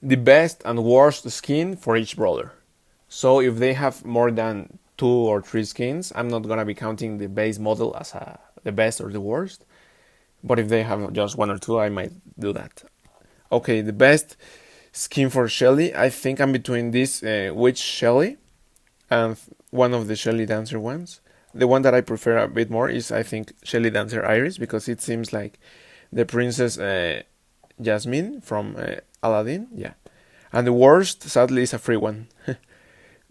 the best and worst skin for each brawler. So if they have more than 2 or 3 skins, I'm not gonna be counting the base model as the best or the worst. But if they have just 1 or 2, I might do that. Okay, the best skin for Shelly, I think I'm between this Witch Shelly and one of the Shelly Dancer ones. The one that I prefer a bit more is, I think, Shelly Dancer Iris, because it seems like the Princess Jasmine from Aladdin. Yeah. And the worst, sadly, is a free one.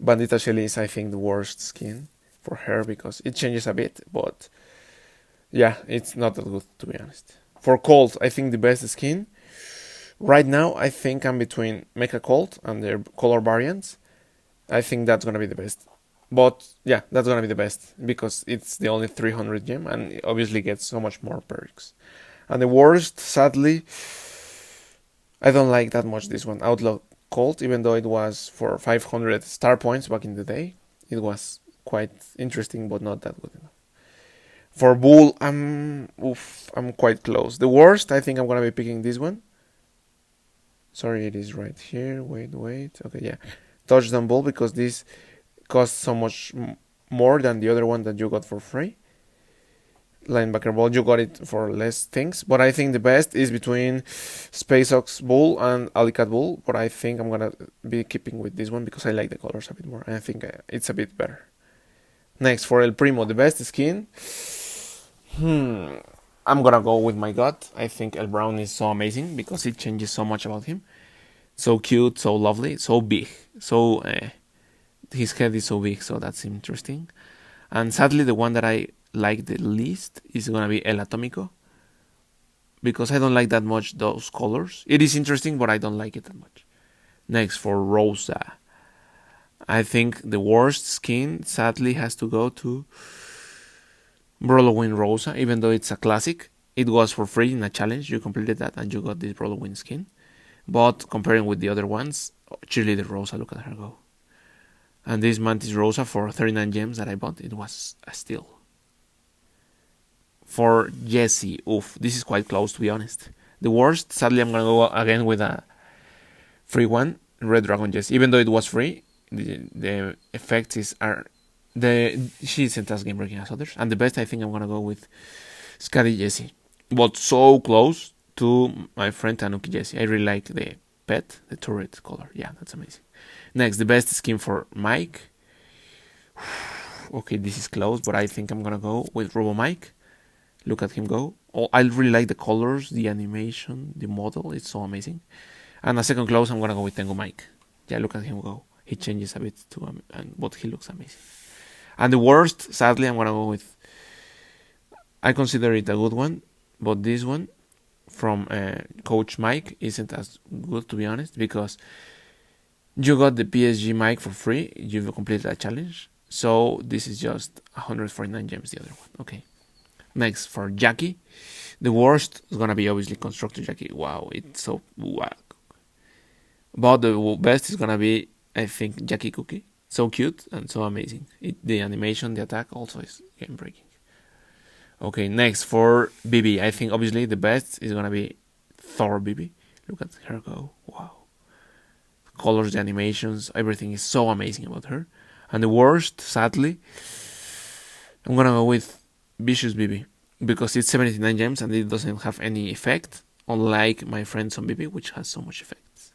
Bandita Shelly is, I think, the worst skin for her because it changes a bit, but yeah, it's not that good, to be honest. For Colt, I think the best skin. Right now, I think I'm between Mecha Colt and their color variants. I think that's gonna be the best. But yeah, that's gonna be the best because it's the only 300 gem and it obviously gets so much more perks. And the worst, sadly, I don't like that much this one. Outlaw Colt, even though it was for 500 star points back in the day, it was quite interesting, but not that good enough. For Bull, I'm quite close. The worst, I think I'm gonna be picking this one. Sorry, it is right here. Wait. Okay, yeah. Touchdown Bull, because this costs so much more than the other one that you got for free. Linebacker Ball, you got it for less things. But I think the best is between Space Ox Bull and Alicat Bull. But I think I'm gonna be keeping with this one because I like the colors a bit more. And I think it's a bit better. Next, for El Primo, the best skin. I'm gonna go with my gut. I think El Brown is so amazing because it changes so much about him. So cute, so lovely, so big. So his head is so big, so that's interesting. And sadly, the one that I like the least is gonna be El Atómico because I don't like that much those colors. It is interesting, but I don't like it that much. Next, for Rosa, I think the worst skin sadly has to go to Brawler Rosa, even though it's a classic. It was for free in a challenge. You completed that and you got this Brawler skin. But comparing with the other ones, Cheerleader Rosa, look at her go. And this Mantis Rosa for 39 gems that I bought, it was a steal. For Jessie, this is quite close, to be honest. The worst, sadly, I'm gonna go again with a free one, Red Dragon Jessie. Even though it was free, the effects are she isn't as game breaking as others. And the best, I think I'm gonna go with Scuddy Jessie, but so close to my friend Tanuki Jessie. I really like the pet, the turret color. Yeah, that's amazing. Next, the best skin for Mike. Okay, this is close, but I think I'm gonna go with Robo Mike. Look at him go. I really like the colors, the animation, the model. It's so amazing. And a second close, I'm gonna go with Tengu Mike. Yeah, look at him go. He changes a bit too, but he looks amazing. And the worst, sadly, I'm gonna go with. I consider it a good one, but this one from Coach Mike isn't as good, to be honest, because you got the PSG mic for free. You've completed a challenge. So this is just 149 gems, the other one. Okay. Next, for Jackie. The worst is going to be obviously Constructor Jackie. Wow, it's so whack. But the best is going to be, I think, Jackie Cookie. So cute and so amazing. The animation, the attack also is game breaking. Okay, next for Bibi. I think obviously the best is going to be Thor Bibi. Look at her go. Wow. The colors, the animations, everything is so amazing about her. And the worst, sadly, I'm going to go with Vicious Bibi, because it's 79 gems and it doesn't have any effect, unlike my friend Son Bibi, which has so much effects.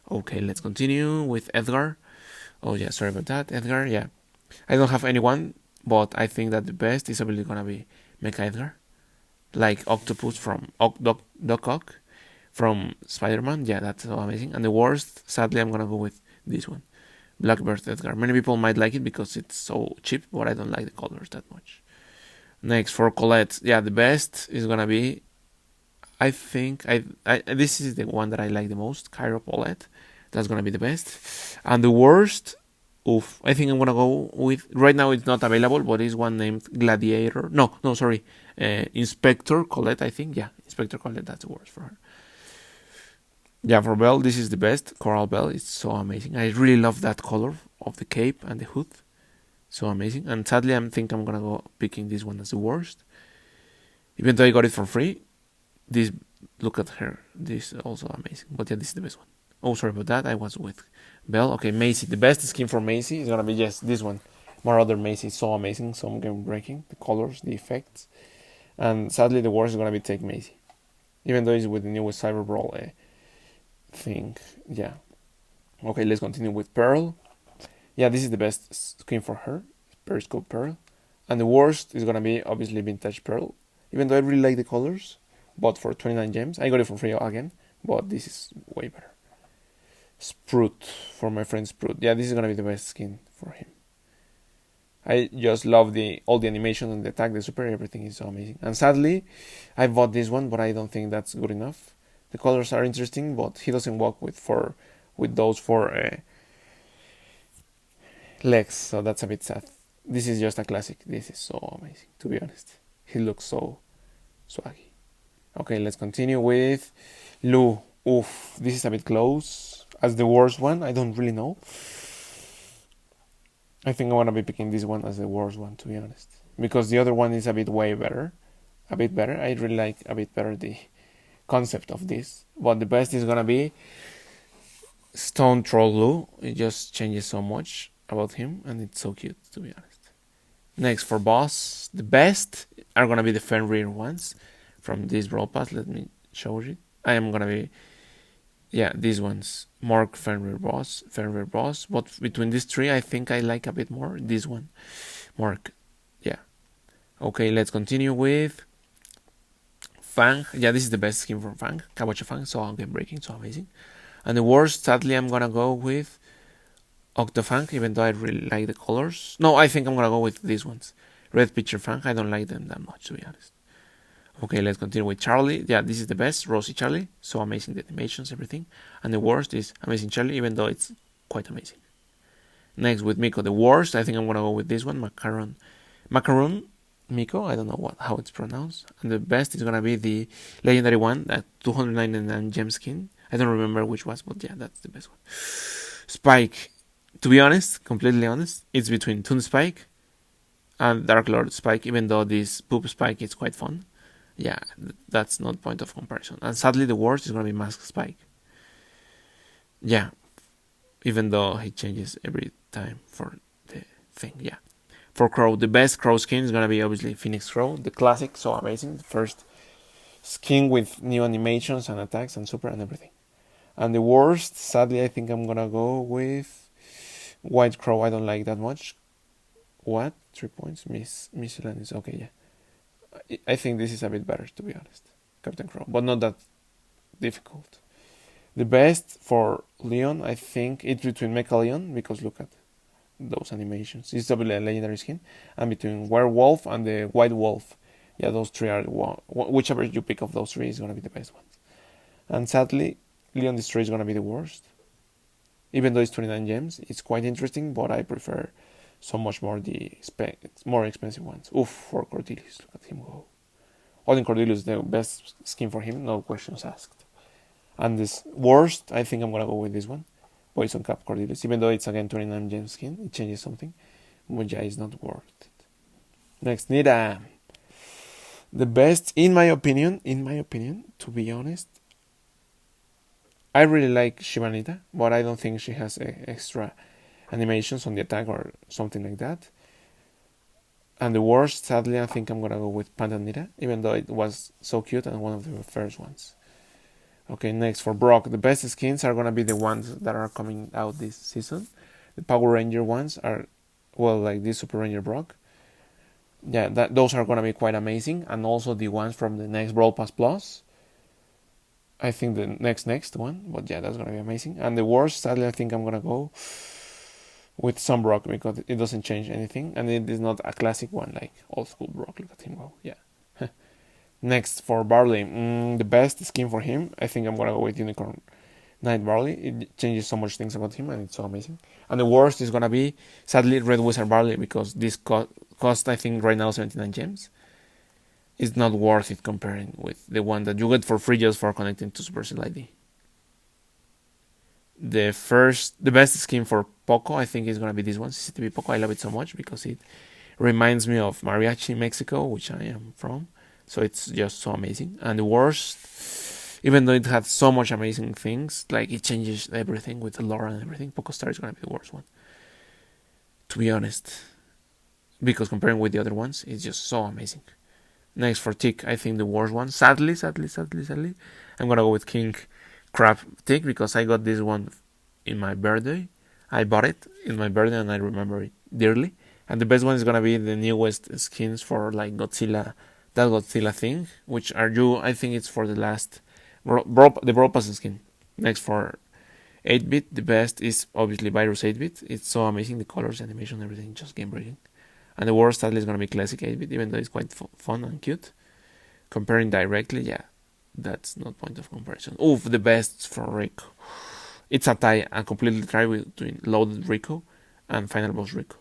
Okay, let's continue with Edgar. Oh yeah, sorry about that. Edgar, yeah. I don't have anyone, but I think that the best is probably gonna be Mecha Edgar. Like Octopus from Doc Ock from Spider-Man. Yeah, that's so amazing. And the worst, sadly, I'm gonna go with this one. Blackbird Edgar. Many people might like it because it's so cheap, but I don't like the colors that much. Next, for Colette, yeah, the best is gonna be, I think, this is the one that I like the most, Cairo Paulette. That's gonna be the best. And the worst, I think I'm gonna go with, right now it's not available, but it's one named Gladiator. No, sorry, Inspector Colette, I think. Yeah, Inspector Colette, that's the worst for her. Yeah, for Belle, this is the best. Coral Belle, it's so amazing. I really love that color of the cape and the hood. So amazing. And sadly, I think I'm gonna go picking this one as the worst. Even though I got it for free, look at her. This is also amazing. But yeah, this is the best one. Oh, sorry about that. I was with Bell. Okay, Macy. The best skin for Macy is gonna be, yes, this one. More other Macy is so amazing, so game breaking. The colors, the effects, and sadly the worst is gonna be Take Macy, even though it's with the newest Cyber Brawl thing. Yeah. Okay, let's continue with Pearl. Yeah, this is the best skin for her. Periscope Pearl. And the worst is gonna be obviously Vintage Pearl. Even though I really like the colors, but for 29 gems, I got it for free again. But this is way better. Sprout for my friend Sprout. Yeah, this is gonna be the best skin for him. I just love all the animation and the attack, the super, everything is so amazing. And sadly, I bought this one, but I don't think that's good enough. The colors are interesting, but he doesn't walk with those 4 legs, so that's a bit sad. This is just a classic. This is so amazing, to be honest. He looks so swaggy. Okay, let's continue with Lu. Oof, this is a bit close. As the worst one, I don't really know. I think I want to be picking this one as the worst one, to be honest. Because the other one is a bit way better. A bit better. I really like a bit better the concept of this. But the best is going to be Stone Troll Lu. It just changes so much about him, and it's so cute, to be honest. Next, for boss, the best are going to be the Fenrir ones from this Brawl Pass. Let me show you. I am going to be, yeah, these ones. Mark, Fenrir boss. But between these 3, I think I like a bit more this one. Mark, yeah. Okay, let's continue with Fang. Yeah, this is the best skin for Fang. Kawacha Fang, so game breaking, so amazing. And the worst, sadly, I'm going to go with Octofang, even though I really like the colors. No, I think I'm gonna go with these ones. Red Pitcher Fang, I don't like them that much, to be honest. Okay, let's continue with Charlie. Yeah, this is the best, Rosie Charlie. So amazing, the animations, everything. And the worst is Amazing Charlie, even though it's quite amazing. Next, with Miko, the worst, I think I'm gonna go with this one, Macaron Miko, I don't know how it's pronounced. And the best is gonna be the legendary one, that 299 gem skin. I don't remember which was, but yeah, that's the best one. Spike. To be honest, completely honest, it's between Toon Spike and Dark Lord Spike, even though this Poop Spike is quite fun. Yeah, that's not point of comparison. And sadly, the worst is going to be Mask Spike. Yeah, even though he changes every time for the thing, yeah. For Crow, the best Crow skin is going to be obviously Phoenix Crow, the classic, so amazing. The first skin with new animations and attacks and super and everything. And the worst, sadly, I think I'm going to go with White Crow. I don't like that much. What? 3 points? Miscellaneous. Okay, yeah. I think this is a bit better, to be honest. Captain Crow. But not that difficult. The best for Leon, I think it's between Mecha Leon, because look at those animations. It's double a legendary skin. And between Werewolf and the White Wolf. Yeah, those 3 are whichever you pick of those 3 is going to be the best ones. And sadly, Leon Destroy is going to be the worst. Even though it's 29 gems, it's quite interesting, but I prefer so much more the more expensive ones. Oof, for Cordelius, look at him go. Odin Cordelius, the best skin for him, no questions asked. And this worst, I think I'm gonna go with this one, Poison Cap Cordelius. Even though it's again 29 gem skin, it changes something, but yeah, it's not worth it. Next, Nita. The best, in my opinion, to be honest, I really like Shibanita, but I don't think she has extra animations on the attack or something like that. And the worst, sadly, I think I'm gonna go with Pandanita, even though it was so cute and one of the first ones. Okay, next for Brock, the best skins are gonna be the ones that are coming out this season. The Power Ranger ones are, well, like this Super Ranger Brock. Yeah, those are gonna be quite amazing, and also the ones from the next Brawl Pass Plus. I think the next one, but yeah, that's gonna be amazing. And the worst, sadly, I think I'm gonna go with some Brock because it doesn't change anything, and it is not a classic one like old school Brock. Look at him go, yeah. Next for Barley, the best skin for him, I think I'm gonna go with Unicorn Knight Barley. It changes so much things about him, and it's so amazing. And the worst is gonna be, sadly, Red Wizard Barley because this cost I think right now 79 gems. It's not worth it comparing with the one that you get for free just for connecting to Supercell ID. The best skin for Poco, I think, is gonna be this one, CCTV Poco. I love it so much because it reminds me of Mariachi Mexico, which I am from. So it's just so amazing. And the worst, Even though it had so much amazing things, like it changes everything with the lore and everything, Pokostar is gonna be the worst one, to be honest. Because comparing with the other ones, it's just so amazing. Next for Tick, I think the worst one. Sadly, I'm gonna go with King Crab Tick because I got this one in my birthday. I bought it in my birthday and I remember it dearly. And the best one is gonna be the newest skins for like Godzilla, that Godzilla thing, which are due. I think it's for the last the Brawl Pass skin. Next for 8-bit, the best is obviously Virus 8-bit. It's so amazing, the colors, animation, everything, just game breaking. And the worst sadly is gonna be Classic 8-bit, even though it's quite fun and cute. Comparing directly, yeah, that's not point of comparison. Oof, the best for Rico. It's a tie, a completely tie between Loaded Rico and Final Boss Rico.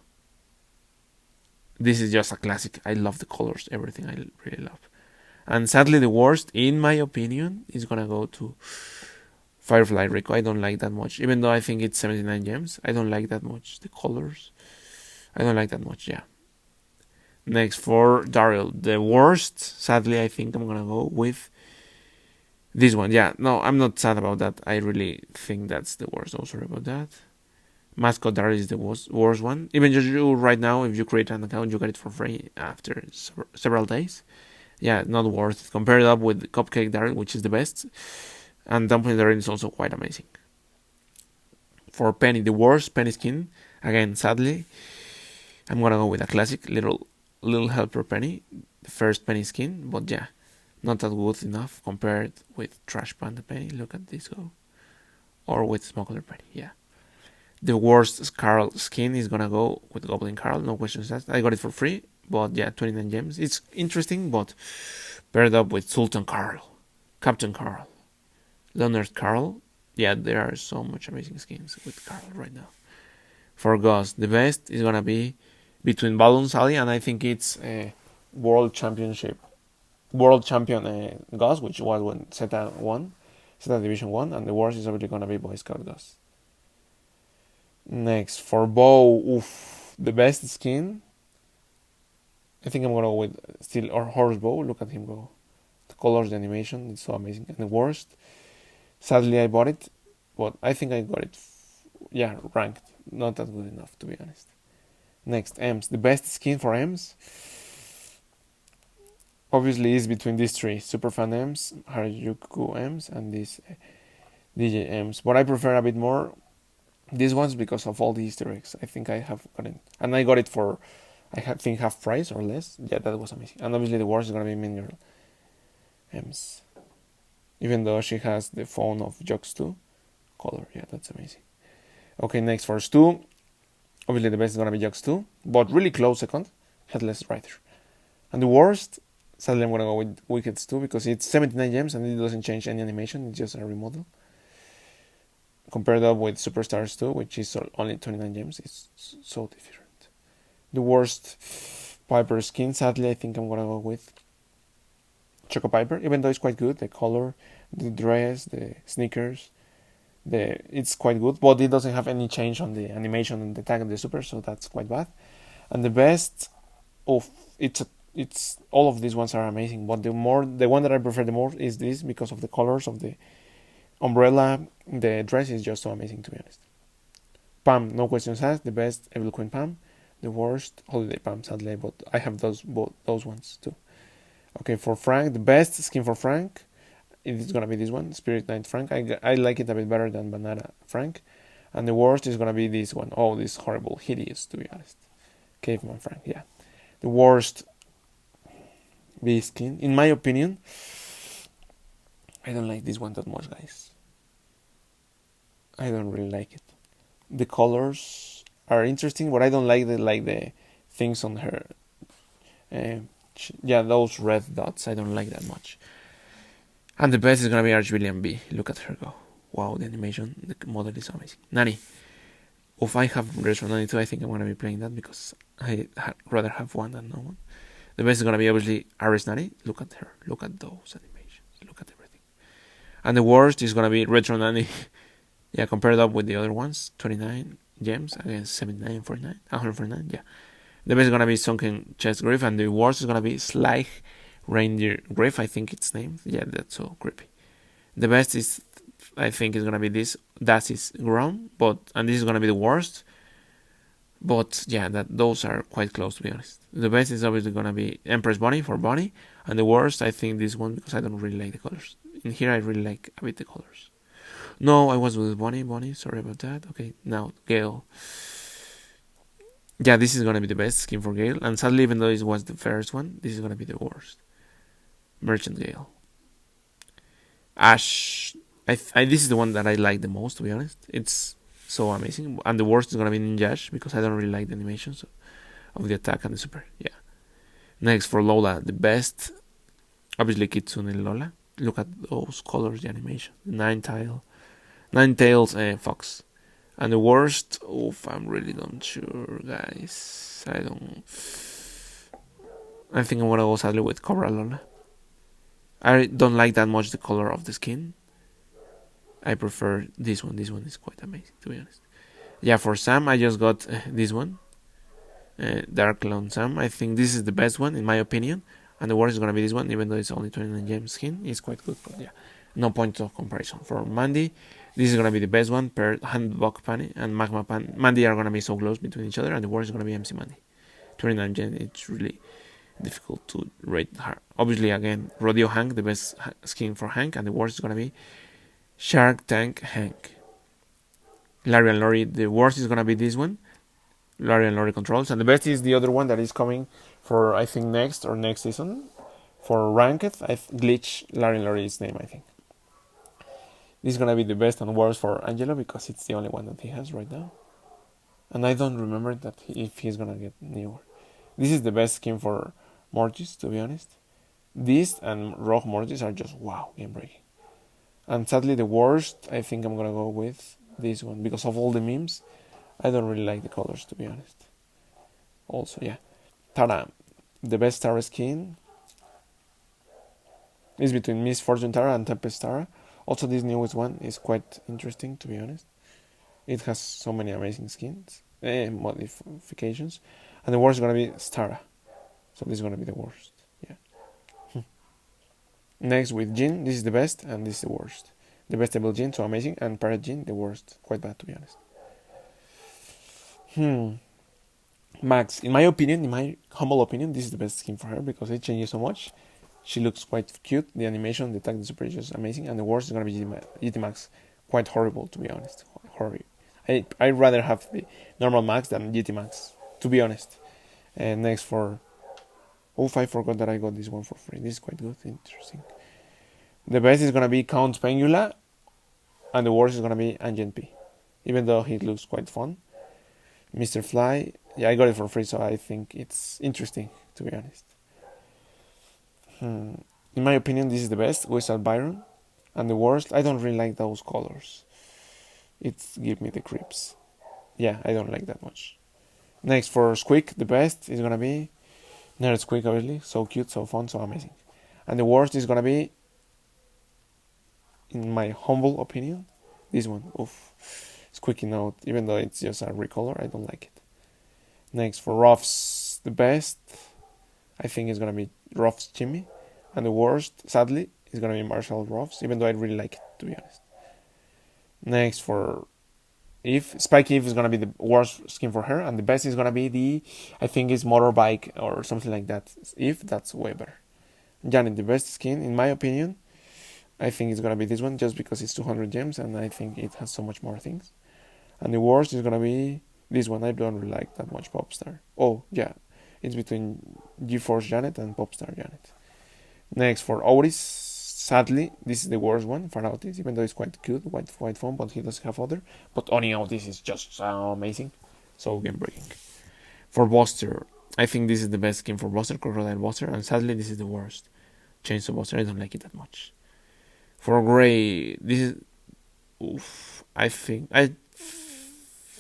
This is just a classic. I love the colors, everything I really love. And sadly, the worst, in my opinion, is gonna go to Firefly Rico. I don't like that much, even though I think it's 79 gems. I don't like that much. The colors, I don't like that much. Yeah. Next for Daryl, the worst. Sadly, I think I'm gonna go with this one. Yeah, no, I'm not sad about that. I really think that's the worst. Oh, sorry about that. Mascot Daryl is the worst one. Even just you right now, if you create an account, you get it for free after several days. Yeah, not worth it. Compare it up with Cupcake Daryl, which is the best. And Dumpling Daryl is also quite amazing. For Penny, the worst Penny skin. Again, sadly, I'm gonna go with a classic Little Helper Penny, the first Penny skin. But yeah, not that good enough compared with Trash Panda Penny. Look at this go. Or with Smuggler Penny. Yeah. The worst Carl skin is gonna go with Goblin Carl, no questions asked. I got it for free, but yeah, 29 gems. It's interesting, but paired up with Sultan Carl, Captain Carl, Leonard Carl. Yeah, there are so much amazing skins with Carl right now. For Gus, the best is gonna be between Balloon Sally and I think it's World Champion Gus, which was when Zeta Division 1, and the worst is obviously gonna be Boy Scout Gus. Next, for Bow, oof, the best skin. I think I'm gonna go with Steel or Horse Bow. Look at him go. The colors, the animation, it's so amazing. And the worst, sadly, I bought it, but I think I got it, ranked. Not that good enough, to be honest. Next, Ems. The best skin for Ems, obviously, is between these three: Superfan Ems, Harajuku Ems, and this DJ Ems. But I prefer a bit more these ones because of all the Easter eggs. I think I have gotten, and I got it for, think half price or less. Yeah, that was amazing. And obviously the worst is gonna be Mean Girl Ems, even though she has the phone of Jux 2 color. Yeah, that's amazing. Okay, next for Stu, obviously the best is gonna be Jux 2, but really close second, Headless Rider. And the worst, sadly I'm gonna go with Wicked Stu because it's 79 gems and it doesn't change any animation. It's just a remodel. Compared up with Superstars 2, which is only 29 gems, it's so different. The worst Piper skin, sadly, I think I'm gonna go with Choco Piper, even though it's quite good. The color, the dress, the sneakers, it's quite good, but it doesn't have any change on the animation and the tag and the super, so that's quite bad. And the best, it's all of these ones are amazing, but the one that I prefer the most is this because of the colors of the umbrella. The dress is just so amazing, to be honest. Pam, no questions asked. The best, Evil Queen Pam. The worst, Holiday Pam, sadly, but I have those ones too. Okay, for Frank, the best skin for Frank, it's gonna be this one, Spirit Knight Frank. I like it a bit better than Banana Frank. And the worst is gonna be this one. Oh, this horrible, hideous, to be honest. Caveman Frank, yeah. The worst B skin, in my opinion, I don't like this one that much, guys. I don't really like it. The colors are interesting, but I don't like the things on her. Those red dots. I don't like that much. And the best is gonna be Archvillian B. Look at her go. Wow, the animation, the model is amazing. Nani. If I have Retro 92, I think I'm gonna be playing that because I rather have one than no one. The best is gonna be obviously Aris Nani. Look at her. Look at those animations. Look at everything. And the worst is gonna be Retro Nani. Yeah, compared up with the other ones, 29 gems against 79 and 49, 149, yeah. The best is gonna be Sunken Chest Griff, and the worst is gonna be Sly Reindeer Griff, I think it's named. Yeah, that's so creepy. The best is, I think, is gonna be this. That is Grom, and this is gonna be the worst. But yeah, those are quite close, to be honest. The best is obviously gonna be Empress Bonnie for Bonnie, and the worst, I think, this one, because I don't really like the colors. In here, I really like a bit the colors. No, I was with Bonnie. Sorry about that. Okay, now Gale. Yeah, this is gonna be the best skin for Gale, and sadly, even though it was the first one, this is gonna be the worst. Merchant Gale. Ash. This is the one that I like the most, to be honest. It's so amazing. And the worst is gonna be Ninja Ash, because I don't really like the animations of the attack and the super. Yeah. Next for Lola, the best, obviously Kitsune Lola. Look at those colors, the animation. Nine tails fox. And the worst, I'm really not sure, guys. I think I'm gonna go sadly with Cobra Lola. I don't like that much the color of the skin. I prefer this one. This one is quite amazing, to be honest. Yeah, for Sam, I just got this one. Dark Clone Sam. I think this is the best one, in my opinion. And the worst is going to be this one, even though it's only 29 gems skin. It's quite good, but yeah, no point of comparison. For Mandy, this is going to be the best one. Per Handbok Pani and Magma Pan. Mandy are going to be so close between each other, and the worst is going to be MC Mandy. 29 gems, it's really difficult to rate her. Obviously, again, Rodeo Hank, the best skin for Hank, and the worst is going to be Shark Tank Hank. Larry and Lori, the worst is going to be this one. Larry and Lori controls, and the best is the other one that is coming for, I think, next season for Ranked. Glitch Larry and Lori's name, I think. This is gonna be the best and worst for Angelo, because it's the only one that he has right now, and I don't remember that if he's gonna get newer. This is the best skin for Mortis, to be honest. This and Rogue Mortis are just wow, game breaking. And sadly, the worst, I think I'm gonna go with this one, because of all the memes. I don't really like the colors, to be honest. Also, yeah. Tara. The best Tara skin is between Miss Fortune Tara and Tempest Tara. Also, this newest one is quite interesting, to be honest. It has so many amazing skins, modifications. And the worst is going to be Stara. So this is going to be the worst. Yeah. Next with Jin. This is the best, and this is the worst. The best able Jin, so amazing. And Parrot Jin, the worst. Quite bad, to be honest. Max, in my humble opinion, this is the best skin for her, because it changes so much. She looks quite cute. The animation, the attack, the super is just amazing. And the worst is gonna be GT Max. Quite horrible, to be honest. Horrible. I'd rather have the normal Max than GT Max, to be honest. And next for... I forgot that I got this one for free. This is quite good, interesting. The best is gonna be Count Pengula, and the worst is gonna be Angent P. Even though he looks quite fun. Mr. Fly, yeah, I got it for free, so I think it's interesting, to be honest. In my opinion, this is the best, Wizard Byron. And the worst, I don't really like those colors. It gives me the creeps. Yeah, I don't like that much. Next, for Squeak, the best is gonna be Nerd Squeak, obviously. So cute, so fun, so amazing. And the worst is gonna be, in my humble opinion, this one. Squeaky note, even though it's just a recolor, I don't like it. Next, for Ruffs, the best, I think it's gonna be Ruffs Jimmy, and the worst, sadly, is gonna be Marshall Ruffs, even though I really like it, to be honest. Next, for Eve, Spike Eve is gonna be the worst skin for her, and the best is gonna be I think it's Motorbike or something like that. Eve, that's way better. Janet, the best skin, in my opinion, I think it's gonna be this one, just because it's 200 gems, and I think it has so much more things. And the worst is gonna be this one. I don't really like that much Popstar. Yeah, it's between GeForce Janet and Popstar Janet. Next, for Otis, sadly, this is the worst one for Otis, even though it's quite cute, quite fun, but he does have other. But Oni Otis is just amazing, so game breaking. For Buster, I think this is the best skin for Buster, Crocodile Buster, and sadly, this is the worst. Chainsaw Buster, I don't like it that much. For Gray, this is... I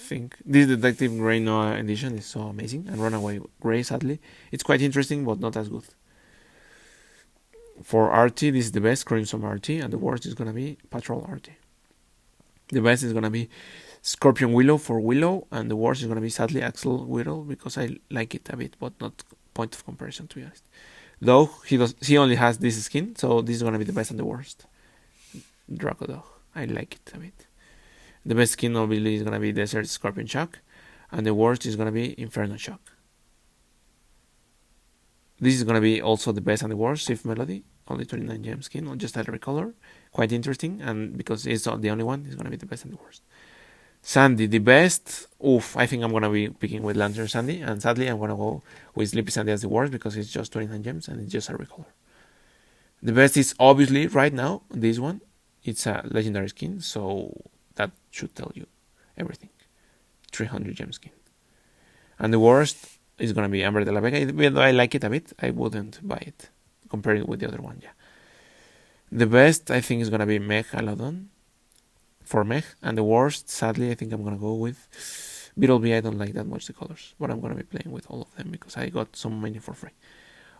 think this Detective Grey Noah edition is so amazing, and Runaway Grey, sadly, it's quite interesting, but not as good. For RT, this is the best, Crimson RT, and the worst is gonna be Patrol RT. The best is gonna be Scorpion Willow for Willow, and the worst is gonna be, sadly, Axel Willow, because I like it a bit, but not point of comparison, to be honest. Though he only has this skin, so this is gonna be the best and the worst. Dracodog. I like it a bit. The best skin obviously is gonna be Desert Scorpion Shock, and the worst is gonna be Inferno Shock. This is gonna be also the best and the worst. Swift Melody, only 29 gem skin, just a recolor, quite interesting, and because it's not the only one, it's gonna be the best and the worst. Sandy, the best. Oof, I think I'm gonna be picking with Lantern Sandy, and sadly I'm gonna go with Sleepy Sandy as the worst because it's just 29 gems and it's just a recolor. The best is obviously right now this one. It's a legendary skin, so that should tell you everything. 300 gem skin. And the worst is gonna be Amber de la Vega. Even though I like it a bit, I wouldn't buy it. Comparing it with the other one, yeah. The best I think is gonna be Megalodon for Meg, and the worst, sadly, I think I'm gonna go with Beetlebee. I don't like that much the colors, but I'm gonna be playing with all of them because I got so many for free.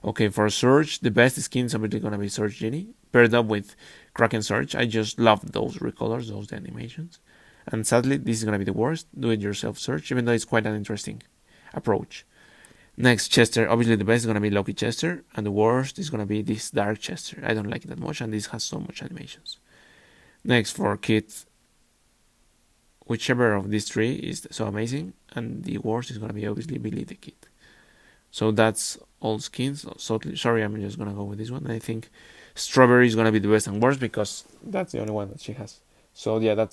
Okay, for Surge, the best skin is obviously gonna be Surge Genie, paired up with Kraken Surge. I just love those recolors, those animations. And sadly, this is gonna be the worst. Do it yourself Surge, even though it's quite an interesting approach. Next, Chester. Obviously, the best is gonna be Loki Chester, and the worst is gonna be this Dark Chester. I don't like it that much, and this has so much animations. Next, for Kit, whichever of these three is so amazing, and the worst is gonna be obviously Billy the Kid. So that's all skins. So sorry, I'm just gonna go with this one. I think Strawberry is gonna be the best and worst because that's the only one that she has. So yeah, that's